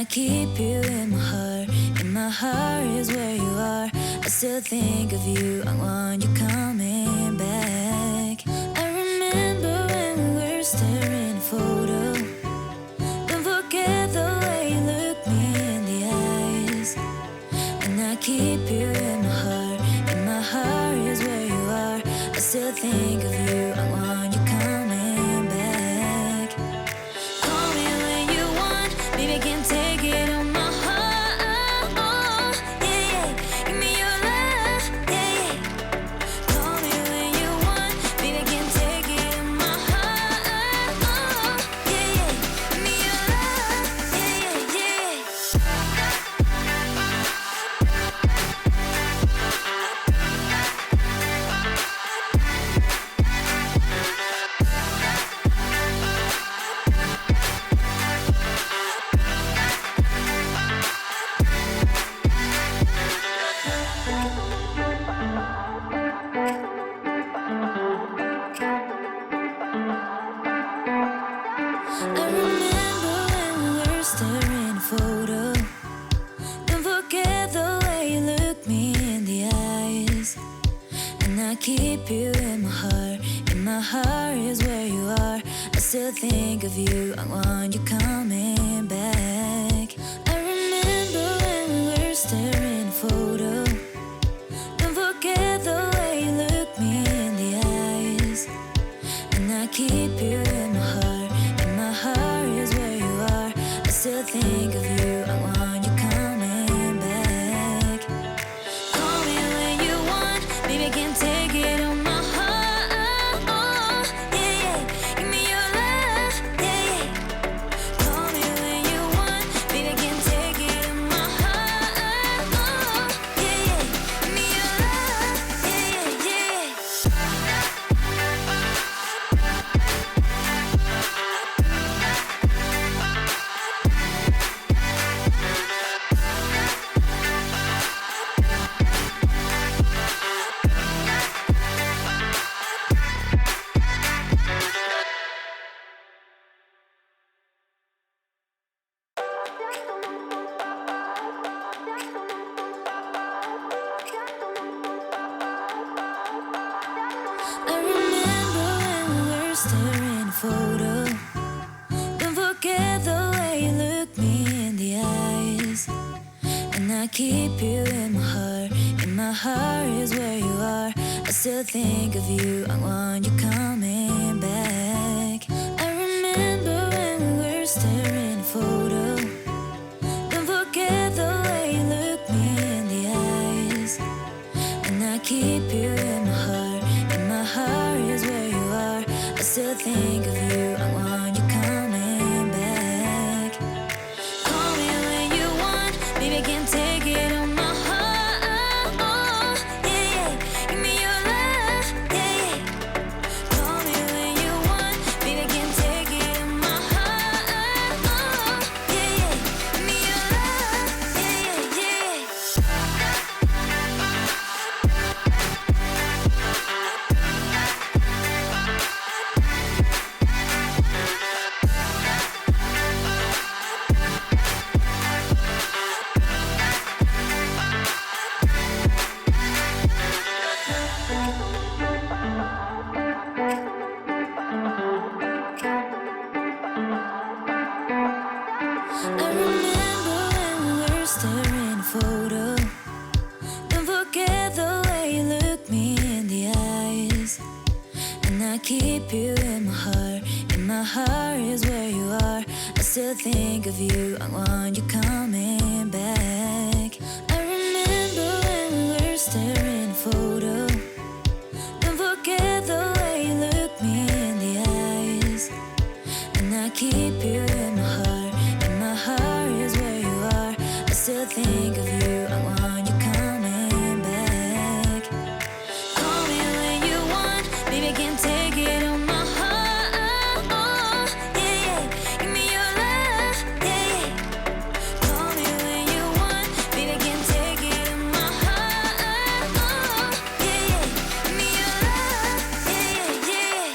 I keep you in my heart. In my heart is where you are. I still think of you. I want you coming back. I remember when we were staring a photo. Don't forget the way you look me in the eyes. And I keep you in my heart. In my heart is where you are. I still think of you. I want you coming back. Call me when you want. Baby, I can take it on my heart. Oh, yeah, yeah. Give me your love, yeah, yeah. Call me when you want. Baby, I can take it on my heart. Oh, yeah, yeah. Give me your love, yeah, yeah, yeah. I remember when we were staring a photo. Don't forget the way you look me in the eyes. And I keep you in my heart. In my heart is where you are. I still think of you. I want you coming back. I remember when we were staring a photo. Don't forget the way you look me in the eyes. And I keep you in my heart. In my heart is where you are. I still think of you. I want you coming back. Call me when you want. Baby, I can take it on my heart. Oh, yeah, yeah. Give me your love, yeah, yeah. Call me when you want. Baby, I can take it on my heart. Oh, yeah, yeah. Give me your love, yeah, yeah, yeah. I remember when we were staring a photo. Don't forget the way you look me in the eyes. And I keep you in my heart. In my heart is where you are. I still think of you. I want you coming back. I remember when we were staring a photo. Don't forget the way you look me in the eyes. And I keep you in my heart. In my heart is where you are. I still think of you. I want you coming back. Call me when you want. Baby, I can take it on my heart. Oh, yeah, yeah. Give me your love, yeah, yeah. Call me when you want. Baby, I can take it on my heart. Oh, yeah, yeah. Give me your love, yeah, yeah, yeah. I remember when we were staring a photo. Don't forget the way you look me in the eyes. And I keep you in my heart. In my heart is where you are. I still think of you. I want you coming back. I remember when we were staring a photo. Don't forget the way you look me in the eyes. And I keep you in my heart. In my heart is where you are. I still think of you. I want you coming back. Call me when you want. Baby, I can take it on my heart. Oh, yeah, yeah. Give me your love, yeah, yeah. Call me when you want. Baby, I can take it on my heart. Oh, yeah, yeah. Give me your love, yeah, yeah.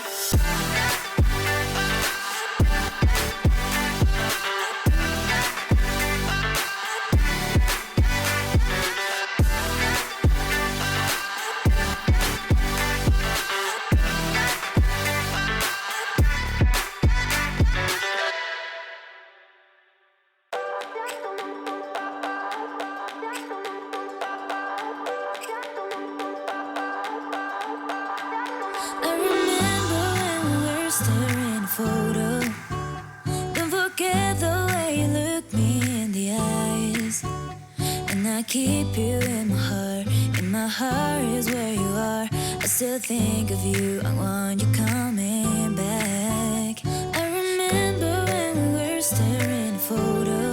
keep you in my heart. In my heart is where you are. I still think of you. I want you coming back. I remember when we were staring at a photo.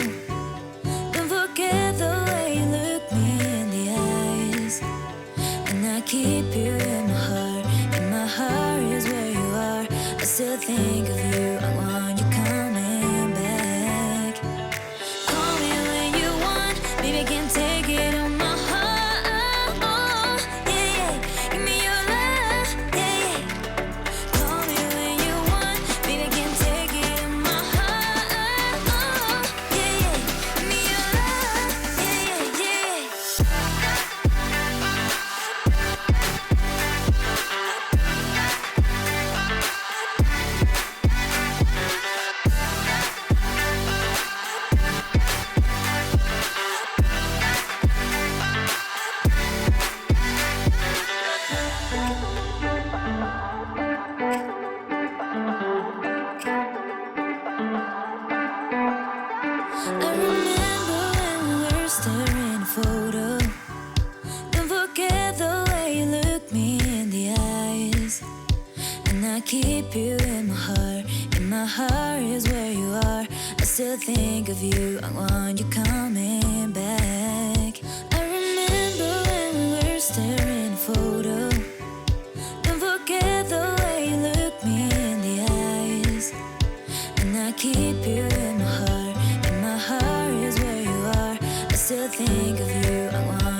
Don't forget the way you look me in the eyes. And I keep you in my heart. In my heart is where you are. I still think of you. I want you coming back. Call me when you want. Baby, I can't take it on my heart. Oh, yeah, yeah. Give me your love. Yeah, yeah. Call me when you want. Baby, I can't take it on my heart. Oh, yeah, yeah. Give me your love. Yeah, yeah, yeah. I remember when we were staring at a photo. Don't forget the way you look me in the eyes. And I keep you in my heart. In my heart is where you are. I still think of you. I want you coming back. I remember when we were staring at a photo. Don't forget the way you look me in the eyes. And I keep you in my heart. In my heart is where you are. I still think of you. I want